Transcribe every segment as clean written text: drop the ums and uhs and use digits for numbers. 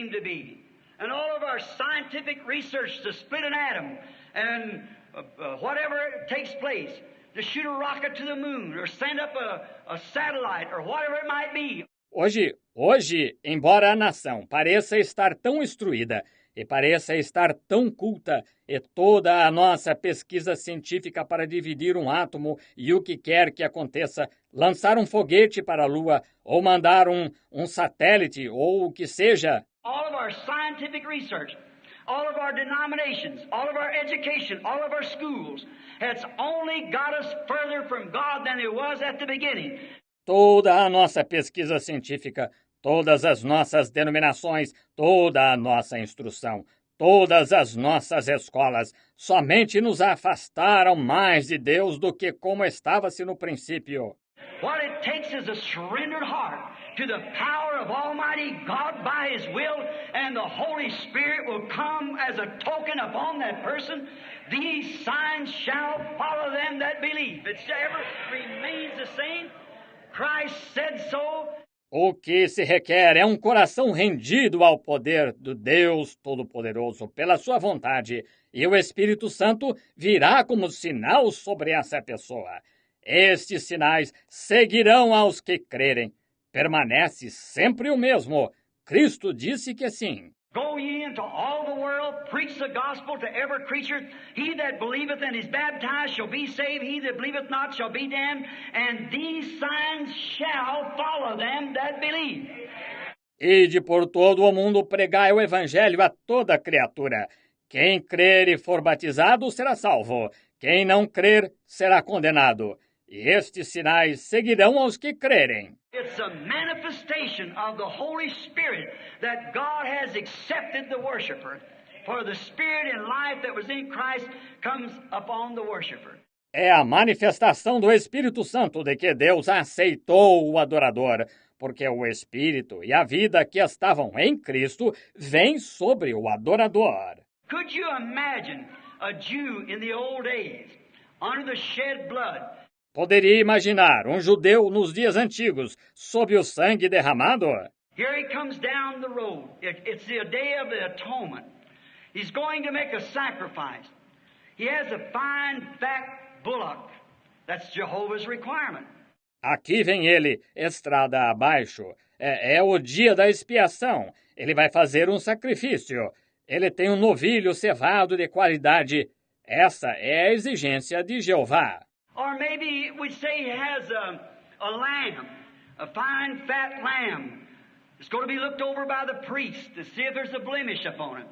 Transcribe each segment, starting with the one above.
seem to be. And all of our scientific research to split an atom and whatever takes place, to shoot a rocket to the moon or send up a satellite or whatever it might be. Hoje, embora a nação pareça estar tão instruída e pareça estar tão culta, e toda a nossa pesquisa científica para dividir um átomo e o que quer que aconteça, lançar um foguete para a Lua ou mandar um satélite ou o que seja. All of our scientific research, all of our denominations, all of our education, all of our schools, has only got us further from God than it was at the beginning. Toda a nossa pesquisa científica, todas as nossas denominações, toda a nossa instrução, todas as nossas escolas, somente nos afastaram mais de Deus do que como estava-se no princípio. What it takes is a surrendered heart to the power of Almighty God by His will, and the Holy Spirit will come as a token upon that person. These signs shall follow them that believe. It ever remains the same. Christ said so. O que se requer é um coração rendido ao poder do Deus Todo-Poderoso pela sua vontade, e o Espírito Santo virá como sinal sobre essa pessoa. Estes sinais seguirão aos que crerem. Permanece sempre o mesmo. Cristo disse que sim. Go ye into all the world, preach the gospel to every creature. He that believeth and is baptized shall be saved. He that believeth not shall be damned. And these signs shall follow them that believe. Ide por todo o mundo pregai o evangelho a toda criatura. Quem crer e for batizado será salvo. Quem não crer será condenado. E estes sinais seguirão aos que crerem. It's a manifestation of the Holy Spirit that God has accepted the worshiper. For the Spirit and life that was in Christ comes upon the worshiper. É a manifestação do Espírito Santo de que Deus aceitou o adorador, porque o Espírito e a vida que estavam em Cristo vêm sobre o adorador. Could you imagine a Jew in the old days, under the shed blood? Poderia imaginar um judeu nos dias antigos, sob o sangue derramado? Here he comes down the road. It's the day of the atonement. He's going to make a sacrifice. He has a fine, fat bullock. That's Jehovah's requirement. Aqui vem ele, estrada abaixo. É o dia da expiação. Ele vai fazer um sacrifício. Ele tem um novilho cevado de qualidade. Essa é a exigência de Jeová. Or maybe we say he has a lamb, a fine, fat lamb. It's going to be looked over by the priest to see if there's a blemish upon it.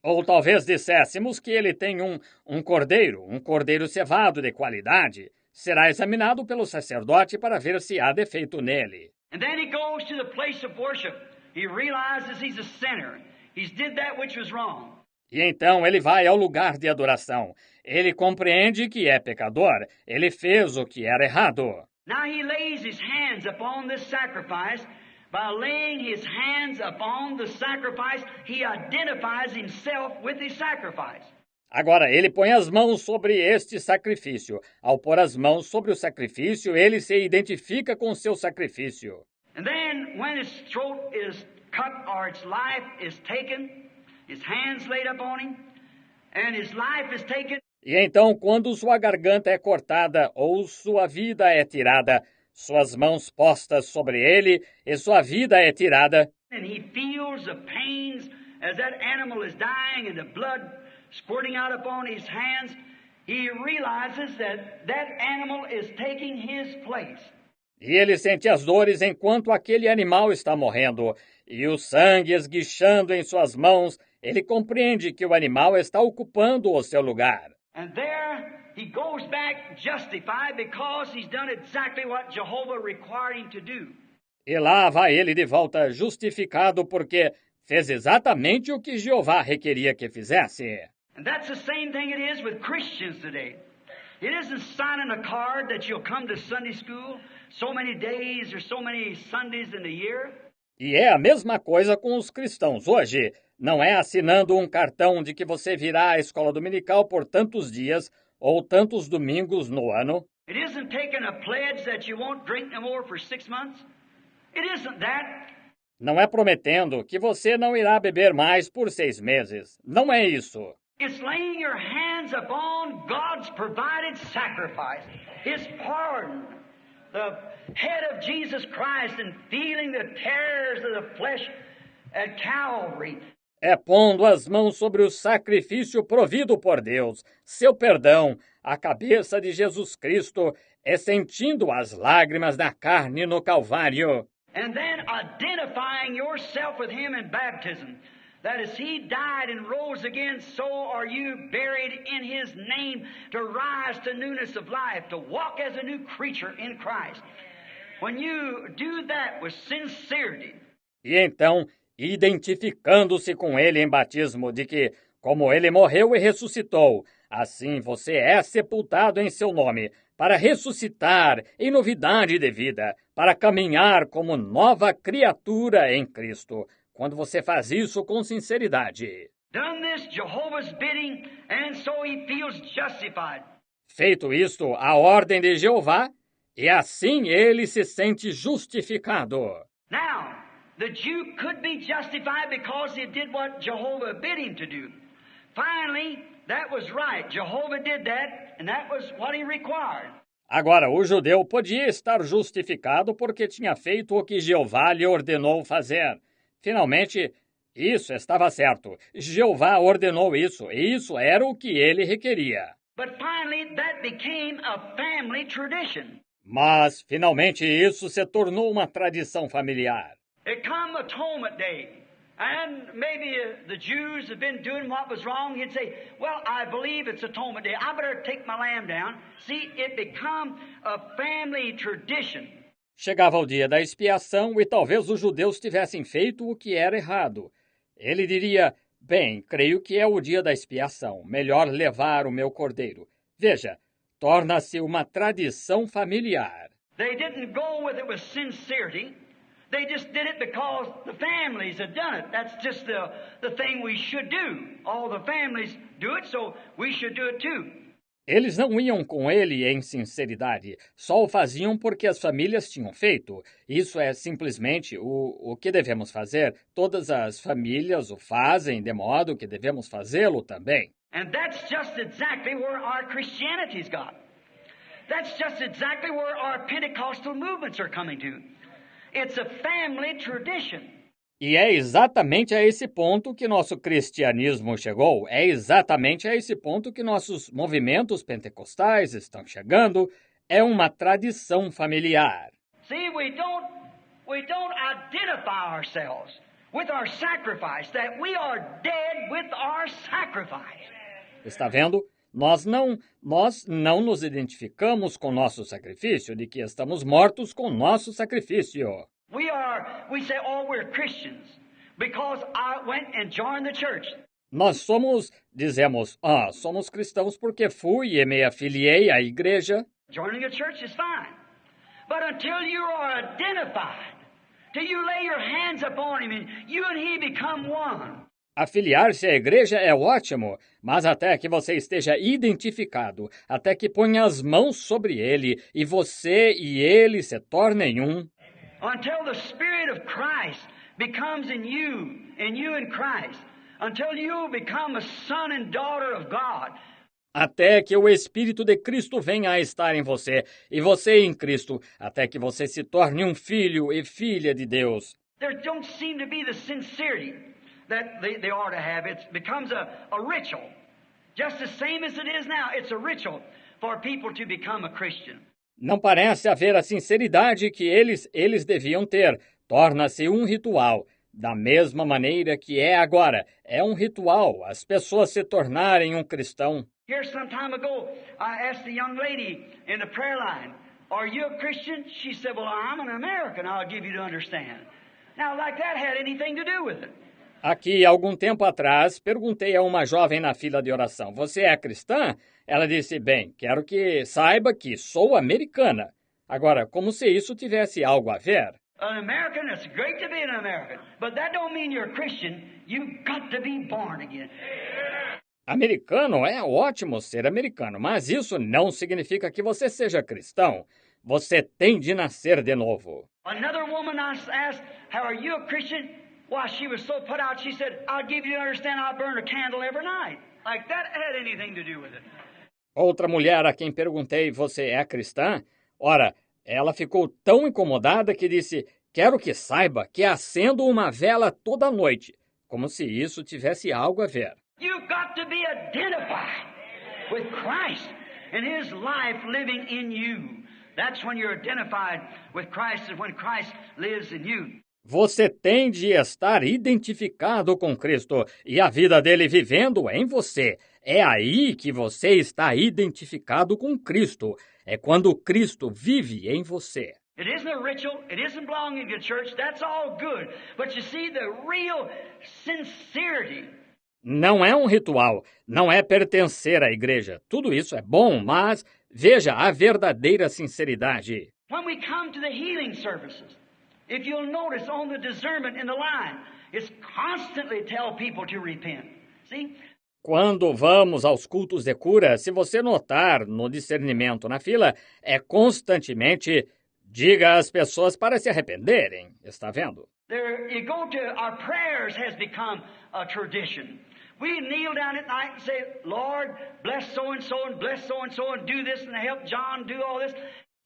Ou talvez disséssemos que ele tem um cordeiro cevado de qualidade. Será examinado pelo sacerdote para ver se há defeito nele. And then he goes to the place of worship. He realizes he's a sinner. He's did that which was wrong. E então ele vai ao lugar de adoração. Ele compreende que é pecador. Ele fez o que era errado. Now he lays his hands upon this sacrifice. By laying his hands upon the sacrifice, he identifies himself with his sacrifice. Agora, ele põe as mãos sobre este sacrifício. Ao pôr as mãos sobre o sacrifício, ele se identifica com o seu sacrifício. And then when his throat is cut or its life is taken, his hands laid upon him, and his life is taken. E então, quando sua garganta é cortada ou sua vida é tirada, suas mãos postas sobre ele e sua vida é tirada. And he feels the pains as that animal is dying and the blood squirting out upon his hands. He realizes that that animal is taking his place. E ele sente as dores enquanto aquele animal está morrendo, e o sangue esguichando em suas mãos. Ele compreende que o animal está ocupando o seu lugar. And there he goes back justified because he's done exactly what Jehovah required him to do. E lá vai ele de volta justificado porque fez exatamente o que Jeová requeria que fizesse. And that's the same thing it is with Christians today. It isn't signing a card that you'll come to Sunday school so many days or so many Sundays in a year. E é a mesma coisa com os cristãos hoje. Não é assinando um cartão de que você virá à escola dominical por tantos dias ou tantos domingos no ano. It isn't taking a pledge that you won't drink no more for 6 months. It isn't that. Não é prometendo que você não irá beber mais por 6 meses. Não é isso. It's laying your hands upon God's provided sacrifice, His pardon, the head of Jesus Christ, and feeling the terrors of the flesh at Calvary. É pondo as mãos sobre o sacrifício provido por Deus, seu perdão, a cabeça de Jesus Cristo, é sentindo as lágrimas da carne no Calvário. And then identifying yourself with Him in baptism, that as He died and rose again, so are you buried in His name to rise to newness of life, to walk as a new creature in Christ. When you do that with sincerity. E então, identificando-se com Ele em batismo, de que, como Ele morreu e ressuscitou, assim você é sepultado em seu nome, para ressuscitar em novidade de vida, para caminhar como nova criatura em Cristo. Quando você faz isso com sinceridade. Done this Jehovah's bidding, and so he feels justified. Feito isto, a ordem de Jeová, e assim ele se sente justificado. Now, the Jew could be justified because he did what Jehovah bid him to do. Finally, that was right. Jehovah did that, and that was what he required. Agora, o judeu podia estar justificado porque tinha feito o que Jeová lhe ordenou fazer. Finalmente, isso estava certo. Jeová ordenou isso, e isso era o que ele requeria. But finally, that became a family tradition. Mas, finalmente, isso se tornou uma tradição familiar. It come Atonement Day, and maybe the Jews have been doing what was wrong. He'd say, well, I believe it's Atonement Day. I better take my lamb down. See, it become a family tradition. Chegava o dia da expiação e talvez os judeus tivessem feito o que era errado. Ele diria, bem, creio que é o dia da expiação, melhor levar o meu cordeiro. Veja, torna-se uma tradição familiar. They didn't go with it with sincerity. They just did it because the families had done it. That's just the thing we should do. All the families do it, so we should do it too. Eles não iam com ele em sinceridade, só o faziam porque as famílias tinham feito. Isso é simplesmente o que devemos fazer. Todas as famílias o fazem, de modo que devemos fazê-lo também. And that's just exactly where our Christianity's got. That's just exactly where our Pentecostal movements are coming to. It's a family tradition. E é exatamente a esse ponto que nosso cristianismo chegou. É exatamente a esse ponto que nossos movimentos pentecostais estão chegando. É uma tradição familiar. See, we don't identify ourselves with our sacrifice, that we are dead with our sacrifice. Está vendo? Nós não nos identificamos com nosso sacrifício, de que estamos mortos com nosso sacrifício. We say, oh, we're Christians because I went and joined the church. Nós dizemos, somos cristãos porque fui e me afiliei à igreja. Joining a church is fine. But until you are identified, till you lay your hands upon him and you and he become one. Afiliar-se à igreja é ótimo, mas até que você esteja identificado, até que ponha as mãos sobre ele e você e ele se tornem um. Until the Spirit of Christ becomes in you and you in Christ. Until you become a son and daughter of God. Até que o Espírito de Cristo venha a estar em você e você em Cristo, até que você se torne um filho e filha de Deus. There don't seem to be the sincerity that they ought to have. It becomes a ritual. Just the same as it is now. It's a ritual for people to become a Christian. Não parece haver a sinceridade que eles deviam ter. Torna-se um ritual. Da mesma maneira que é agora. É um ritual. As pessoas se tornarem um cristão. Here some time ago, I asked a young lady in the prayer line, are you a Christian? She said, well, I'm an American. I'll give you to understand. Now, like that had anything to do with it. Aqui, algum tempo atrás, perguntei a uma jovem na fila de oração, você é cristã? Ela disse, bem, quero que saiba que sou americana. Agora, como se isso tivesse algo a ver. An American, it's great to be an American, but that don't mean you're a Christian. You've got to be born again. Americano é ótimo ser americano, mas isso não significa que você seja cristão. você tem de nascer de novo. Another woman I asked, "How are you a Christian?" Why, she was so put out, she said, "I'll give you to understand I burn a candle every night." Like that had anything to do with it. Outra mulher a quem perguntei, você é cristã? Ora, ela ficou tão incomodada que disse, quero que saiba que acendo uma vela toda noite, como se isso tivesse algo a ver. You've got to be identified with Christ and His life living in you. That's when you're identified with Christ and when Christ lives in you. Você tem de estar identificado com Cristo e a vida dele vivendo em você. É aí que você está identificado com Cristo. É quando Cristo vive em você. It isn't a ritual. It isn't belonging to church. That's all good. But you see the real sincerity. Não é um ritual, não é pertencer à igreja. Tudo isso é bom, mas veja a verdadeira sinceridade. When we come to the healing services, if you'll notice on the discernment in the line, it's constantly tell people to repent. See? Quando vamos aos cultos de cura, se você notar no discernimento na fila, é constantemente diga às pessoas para se arrependerem. Está vendo? There, you go to our prayers has become a tradition. We kneel down at night and say, Lord, bless so and bless so and do this and help John do all this.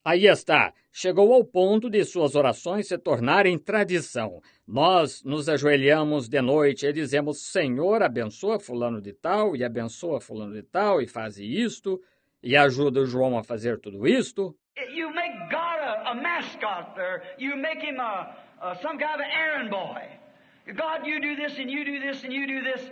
Aí está, chegou ao ponto de suas orações se tornarem tradição. Nós nos ajoelhamos de noite e dizemos, Senhor, abençoa fulano de tal, e abençoa fulano de tal, e faz isto, e ajuda o João a fazer tudo isto. You make God a mascot there. You make him some kind of an errand boy. God, you do this and you do this and you do this.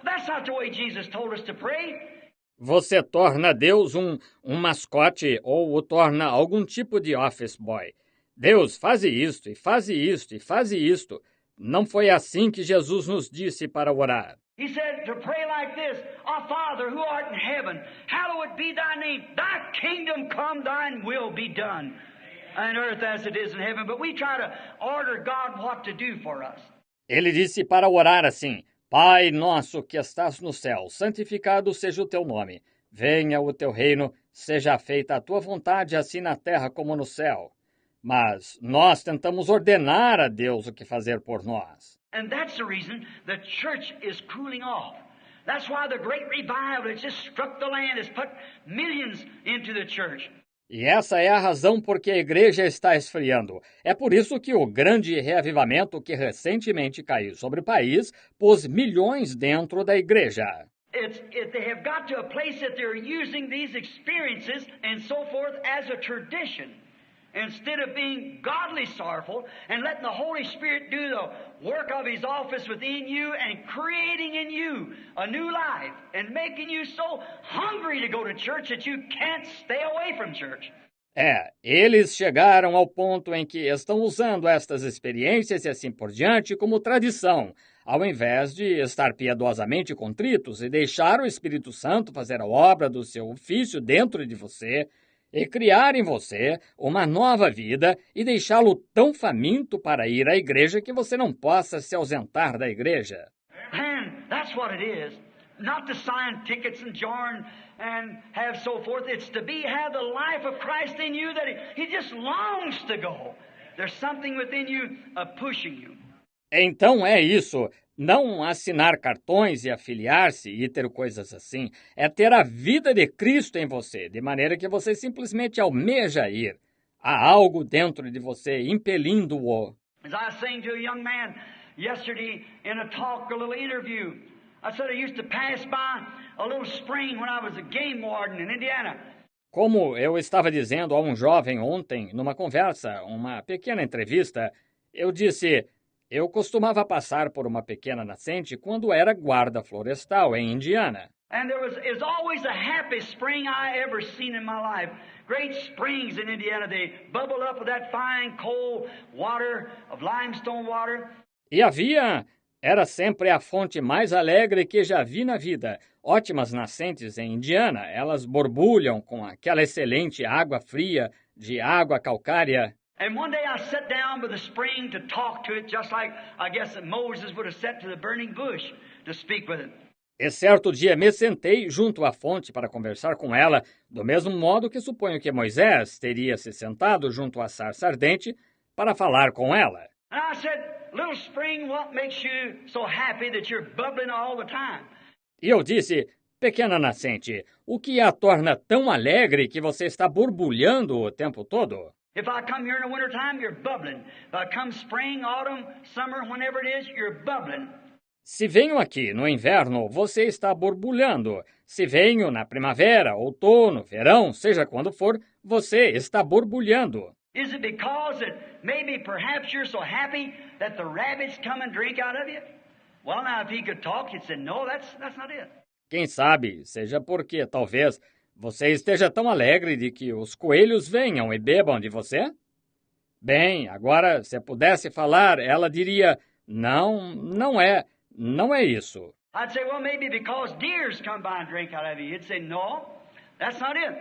That's not the way Jesus told us to pray. Você torna Deus um mascote ou o torna algum tipo de office boy. Deus, faze isto, e faze isto, e faze isto. Não foi assim que Jesus nos disse para orar. He said to pray like this, Our Father who art in heaven, hallowed be thy name. Thy kingdom come, thine will be done on earth as it is in heaven. But we try to order God what to do for us. Ele disse para orar assim, Pai nosso que estás no céu, santificado seja o teu nome. Venha o teu reino, seja feita a tua vontade, assim na terra como no céu. Mas nós tentamos ordenar a Deus o que fazer por nós. And that's the reason the church is cooling off. That's why the great revival has just struck the land, has put millions into the church. E essa é a razão por que a igreja está esfriando. É por isso que o grande reavivamento que recentemente caiu sobre o país pôs milhões dentro da igreja. They have got to a place that they're using these experiences and so forth as a tradition. Instead of being godly sorrowful and letting the Holy Spirit do the work of His office within you and creating in you a new life and making you so hungry to go to church that you can't stay away from church. Eles chegaram ao ponto em que estão usando estas experiências e assim por diante como tradição, ao invés de estar piedosamente contritos e deixar o Espírito Santo fazer a obra do seu ofício dentro de você, e criar em você uma nova vida e deixá-lo tão faminto para ir à igreja que você não possa se ausentar da igreja. And that's what it is. Not to sign tickets and join and have so forth. It's to have the life of Christ in you that he just longs to go. There's something within you pushing you. Então é isso. Não assinar cartões e afiliar-se e ter coisas assim. É ter a vida de Cristo em você, de maneira que você simplesmente almeja ir. Há algo dentro de você impelindo-o. As I was saying to a young man yesterday in a talk, a little interview, I said I used to pass by a little spring when I was a game warden in Indiana. Como eu estava dizendo a um jovem ontem, numa conversa, uma pequena entrevista, eu disse... Eu costumava passar por uma pequena nascente quando era guarda florestal em Indiana. And there was always a happy spring I ever seen in my life. Great springs in Indiana, they bubble up with that fine cold water of limestone water. E era sempre a fonte mais alegre que já vi na vida. Ótimas nascentes em Indiana, elas borbulham com aquela excelente água fria de água calcária. And one day I sat down by the spring to talk to it, just like I guess that Moses would have sat to the burning bush to speak with it. E certo dia me sentei junto à fonte para conversar com ela, do mesmo modo que suponho que Moisés teria se sentado junto à sarça ardente para falar com ela. And I said, little spring, what makes you so happy that you're bubbling all the time? E eu disse, pequena nascente, o que a torna tão alegre que você está borbulhando o tempo todo? If I come here in the wintertime, you're bubbling. If I come spring, autumn, summer, whenever it is, you're bubbling. Se venho aqui no inverno, você está borbulhando. Se venho na primavera, outono, verão, seja quando for, você está borbulhando. Is it because that maybe perhaps you're so happy that the rabbits come and drink out of you? Well, now, if he could talk, he'd say, no, that's not it. Quem sabe, seja porque talvez você esteja tão alegre de que os coelhos venham e bebam de você? Bem, agora, se pudesse falar, ela diria, não é isso. I'd say, well, maybe because deers come by and drink out of you. He'd say, no, that's not it.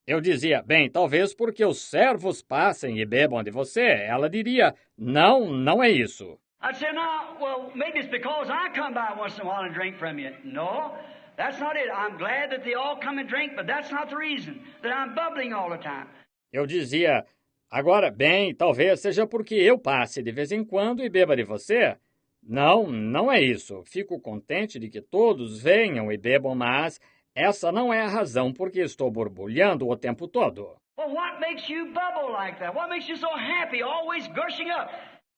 Eu dizia, bem, talvez porque os servos passem e bebam de você. Ela diria, não é isso. I'd say, no, well, maybe it's because I come by once in a while and drink from you. No, that's not it. I'm glad that they all come and drink, but that's not the reason that I'm bubbling all the time. Eu dizia, agora, bem, talvez seja porque eu passe de vez em quando e beba de você. Não é isso. Fico contente de que todos venham e bebam, mas essa não é a razão por que estou borbulhando o tempo todo. Well, what makes you bubble like that? What makes you so happy, always gushing up?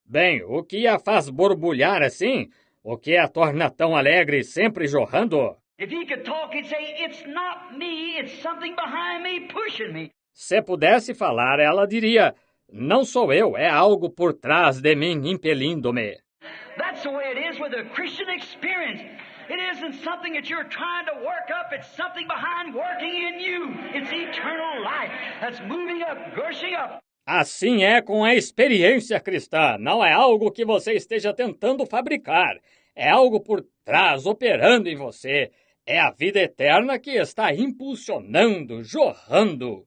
Bem, o que a faz borbulhar assim? O que a torna tão alegre, sempre jorrando? If he could talk, he'd say, it's not me, it's something behind me pushing me. Se pudesse falar, ela diria, não sou eu, é algo por trás de mim impelindo-me. That's the way it is with a Christian experience. It isn't something that you're trying to work up. It's something behind working in you. It's eternal life that's moving up, gushing up. Assim é com a experiência cristã. Não é algo que você esteja tentando fabricar. É algo por trás, operando em você. É a vida eterna que está impulsionando, jorrando.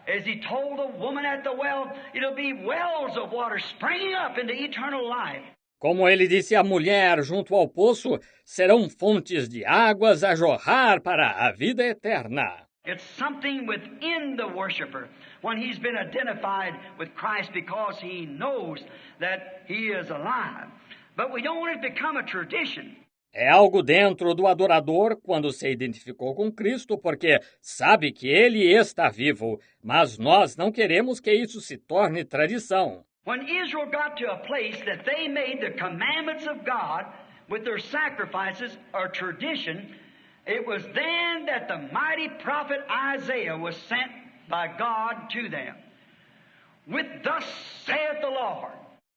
As he told the woman at the well, it'll be wells of water springing up into eternal life. Como ele disse à mulher junto ao poço, serão fontes de águas a jorrar para a vida eterna. It's something within the worshiper when he's been identified with Christ because he knows that he is alive. But we don't want it to become a tradition. É algo dentro do adorador quando se identificou com Cristo, porque sabe que ele está vivo, mas nós não queremos que isso se torne tradição. When Israel got to a place that they made the commandments of God with their sacrifices a tradition, it was then that the mighty prophet Isaiah was sent by God to them. With thus saith the Lord.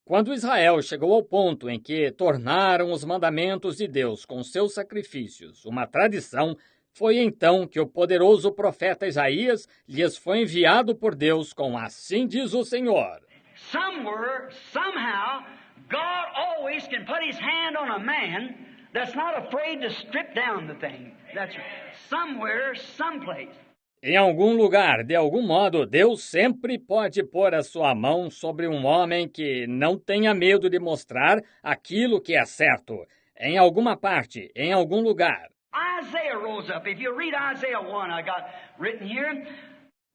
Quando Israel chegou ao ponto em que tornaram os mandamentos de Deus com seus sacrifícios uma tradição, foi então que o poderoso profeta Isaías lhes foi enviado por Deus com assim diz o Senhor. Somewhere, somehow, God always can put his hand on a man that's not afraid to strip down the thing. That's somewhere, someplace. Em algum lugar, de algum modo, Deus sempre pode pôr a sua mão sobre um homem que não tenha medo de mostrar aquilo que é certo. Em alguma parte, em algum lugar. Isaiah rose up. If you read Isaiah 1, I got written here.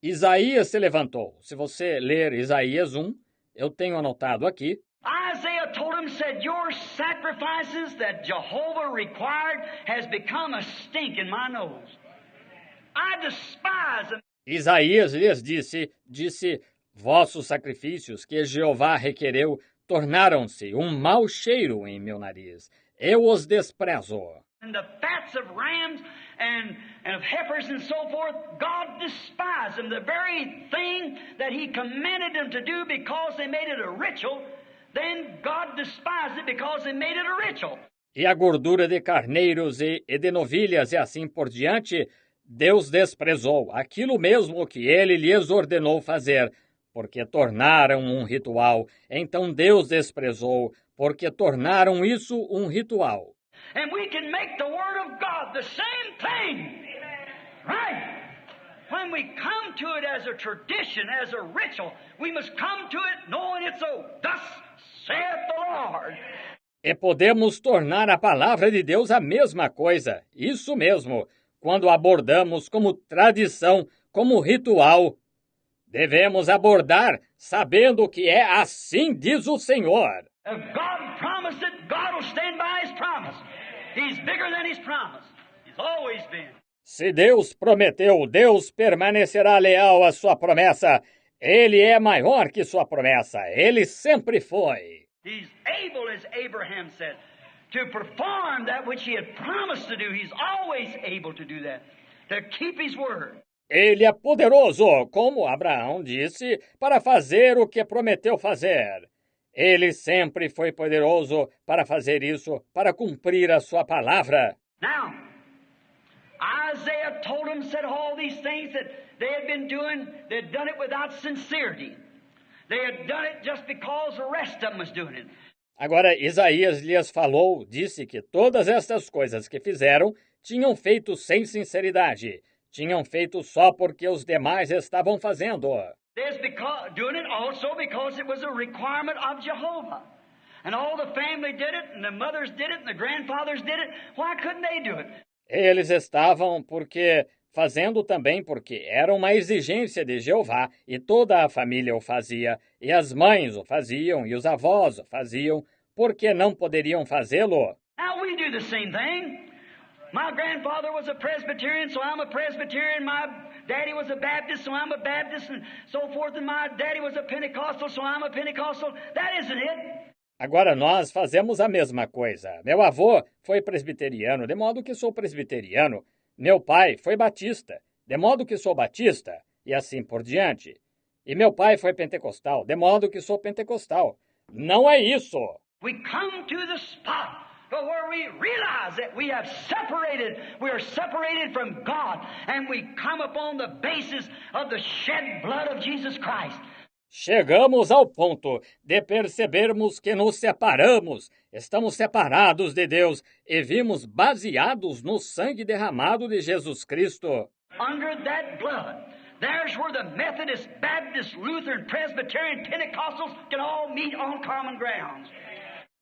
Isaías se levantou. Se você ler Isaías 1, eu tenho anotado aqui. Isaiah told him, said, your sacrifices that Jehovah required has become a stink in my nose. I despise them. Isaías lhes disse, vossos sacrifícios que Jeová requereu tornaram-se um mau cheiro em meu nariz. Eu os desprezo. And the fats of rams and of heifers and so forth, God despised them. The very thing that he commanded them to do because they made it a ritual, then God despised it because they made it a ritual. E a gordura de carneiros e de novilhas e assim por diante, Deus desprezou aquilo mesmo que ele lhes ordenou fazer, porque tornaram um ritual. Então Deus desprezou, porque tornaram isso um ritual. And we can make the Word of God the same thing. Right? When we come to it as a tradition, as a ritual, we must come to it knowing it's so. Thus saith the Lord. E podemos tornar a palavra de Deus a mesma coisa, isso mesmo, quando abordamos como tradição, como ritual. Devemos abordar sabendo que é assim diz o Senhor. If God promised it, God will stand by His promise. He's bigger than His promise. He's always been. Se Deus prometeu, Deus permanecerá leal à sua promessa. Ele é maior que sua promessa. Ele sempre foi. He's able, as Abraham said, to perform that which He had promised to do. He's always able to do that, to keep His word. Ele é poderoso, como Abraão disse, para fazer o que prometeu fazer. Ele sempre foi poderoso para fazer isso, para cumprir a sua palavra. Now, Isaiah told him, said all these things that they had been doing, they had done it without sincerity. They had done it just because the rest of them was doing it. Agora, Isaías lhes falou, disse que todas estas coisas que fizeram tinham feito sem sinceridade. Tinham feito só porque os demais estavam fazendo. Doing it also because it was a requirement of Jehovah. And all the family did it, and the mothers did it, and the grandfathers did it. Why couldn't they do it? Eles estavam fazendo também porque era uma exigência de Jeová, e toda a família o fazia, e as mães o faziam, e os avós o faziam, porque não poderiam fazê-lo? Now we do the same thing. My grandfather was a Presbyterian, so I'm a Presbyterian. My daddy was a Baptist, so I'm a Baptist, and so forth. And my daddy was a Pentecostal, so I'm a Pentecostal. That isn't it. Agora nós fazemos a mesma coisa. Meu avô foi presbiteriano, de modo que sou presbiteriano. Meu pai foi batista, de modo que sou batista, e assim por diante. E meu pai foi pentecostal, de modo que sou pentecostal. Não é isso. We come to the spot where we realize that we are separated from God, and we come upon the basis of the shed blood of Jesus Christ. Chegamos ao ponto de percebermos que nos separamos, estamos separados de Deus e vimos baseados no sangue derramado de Jesus Cristo. Under that blood, there's where the Methodist, Baptist, Lutheran, Presbyterian, Pentecostals can all meet on common grounds.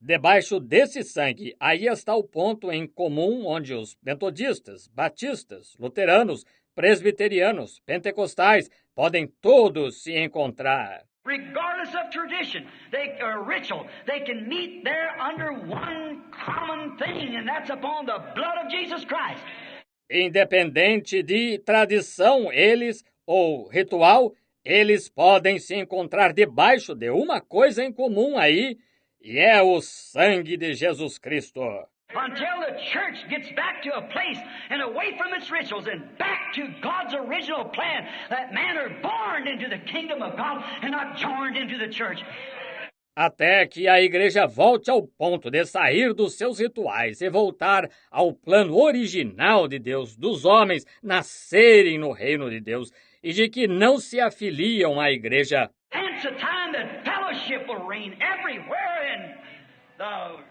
Debaixo desse sangue, aí está o ponto em comum onde os metodistas, batistas, luteranos, presbiterianos, pentecostais podem todos se encontrar. Regardless of tradition, ritual, they can meet there under one common thing, and that's upon the blood of Jesus Christ. Independente de tradição, ou ritual, eles podem se encontrar debaixo de uma coisa em comum aí, e é o sangue de Jesus Cristo. Until the church gets back to a place and away from its rituals and back to God's original plan, that man are born into the kingdom of God and not joined into the church. Até que a igreja volte ao ponto de sair dos seus rituais e voltar ao plano original de Deus, dos homens nascerem no reino de Deus e de que não se afiliam à igreja. Hence a time that fellowship will reign everywhere, and the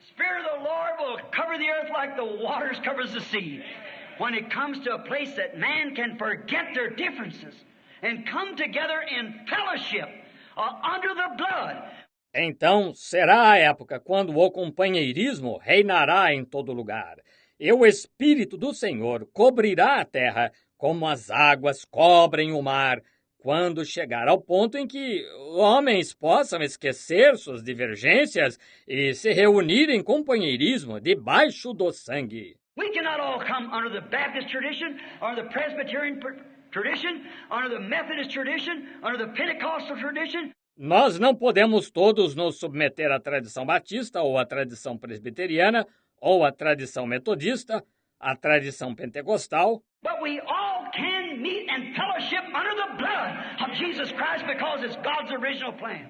Spirit of the Lord will cover the earth like the waters covers the sea. When it comes to a place that man can forget their differences and come together in fellowship under the blood. Então será a época quando o companheirismo reinará em todo lugar, e o Espírito do Senhor cobrirá a terra como as águas cobrem o mar, quando chegar ao ponto em que homens possam esquecer suas divergências e se reunir em companheirismo debaixo do sangue. We cannot all come under the Baptist tradition, or the Presbyterian tradition, under the Methodist tradition, under the Pentecostal tradition. Nós não podemos todos nos submeter à tradição batista, ou à tradição presbiteriana, ou à tradição metodista, à tradição pentecostal. But we all can meet and fellowship under the blood of Jesus Christ because it's God's original plan.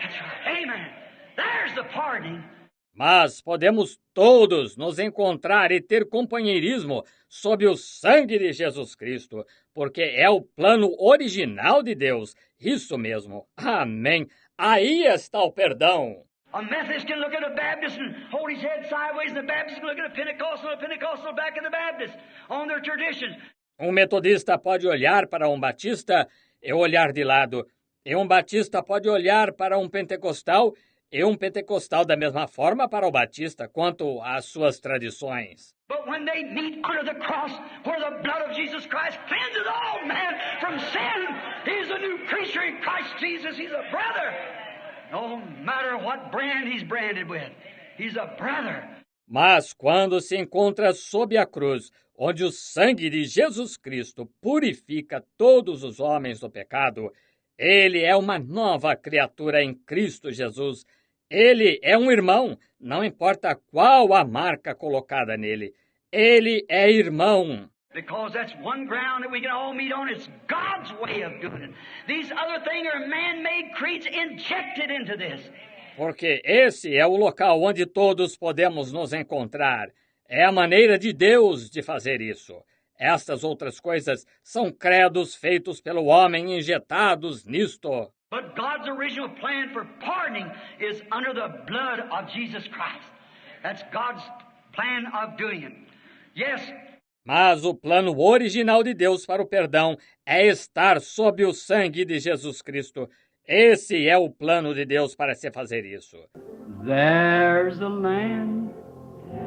That's right. Amen. There's the pardoning. Mas podemos todos nos encontrar e ter companheirismo sob o sangue de Jesus Cristo, porque é o plano original de Deus. Isso mesmo. Amém. Aí está o perdão. A Methodist can look at a Baptist and hold his head sideways, and the Baptist can look at a Pentecostal, and a Pentecostal back at the Baptist on their traditions. Um metodista pode olhar para um batista e olhar de lado, e um batista pode olhar para um pentecostal e um pentecostal da mesma forma para o batista quanto às suas tradições. But when they meet under the cross, where the blood of Jesus Christ cleanses all man from sin, he's a new creature in Christ Jesus. He's a brother. No matter what brand he's branded with, he's a brother. Mas quando se encontra sob a cruz, onde o sangue de Jesus Cristo purifica todos os homens do pecado, ele é uma nova criatura em Cristo Jesus. Ele é um irmão, não importa qual a marca colocada nele. Ele é irmão. Because that's one ground that we can all meet on. It's God's way of doing it. These other things are man-made creeds injected into this. Porque esse é o local onde todos podemos nos encontrar. É a maneira de Deus de fazer isso. Estas outras coisas são credos feitos pelo homem injetados nisto. But God's original plan for pardoning is under the blood of Jesus Christ. That's God's plan of doing it. Yes. Mas o plano original de Deus para o perdão é estar sob o sangue de Jesus Cristo. Esse é o plano de Deus para se fazer isso. There's a land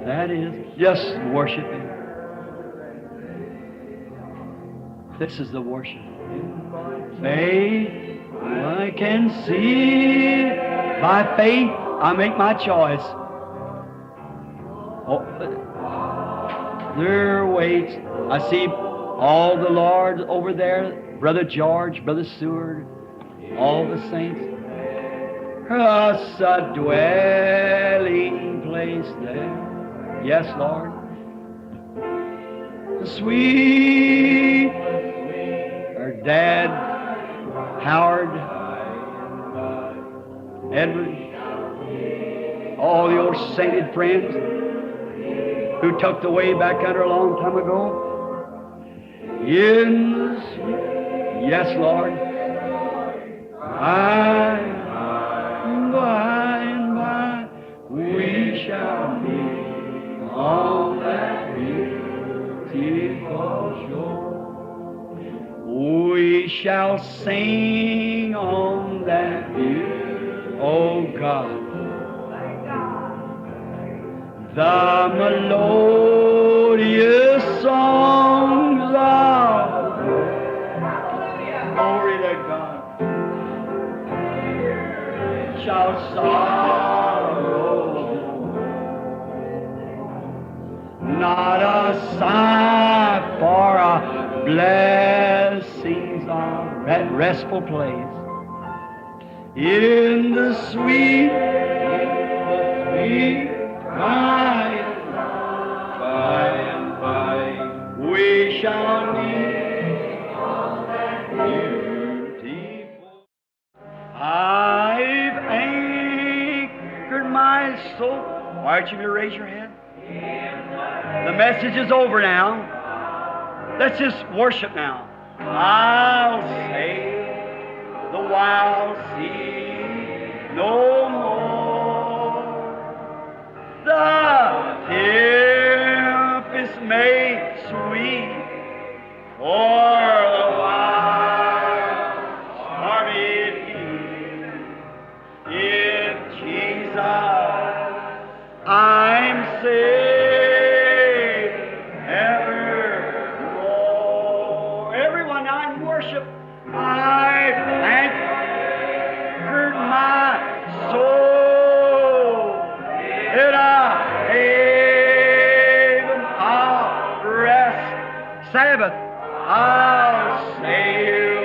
that is just worshiping. This is the worship. Faith, I can see. By faith, I make my choice. Oh, there waits. I see all the Lord over there, Brother George, Brother Seward, all the saints. Us a dwelling place there. Yes, Lord. Sweet, our Dad, Howard, Edward, all the old sainted friends who tucked away back under a long time ago. In the sweet, yes, Lord. By and by, we shall meet on that beautiful shore. We shall sing on that beautiful, oh God, the melodious songs of glory to God. Shall sorrow not a sigh for a blessings of that restful place in the sweet by and by we shall meet on that beautiful. I've anchored my soul. Why don't you raise your hand? The message is over now. Let's just worship now. I'll say the wild sea no more. The tempest may sweep for the wild stormy in Jesus I'm saved evermore. Everyone now in worship, I've anchored my soul in a haven of rest. Sabbath, I'll sail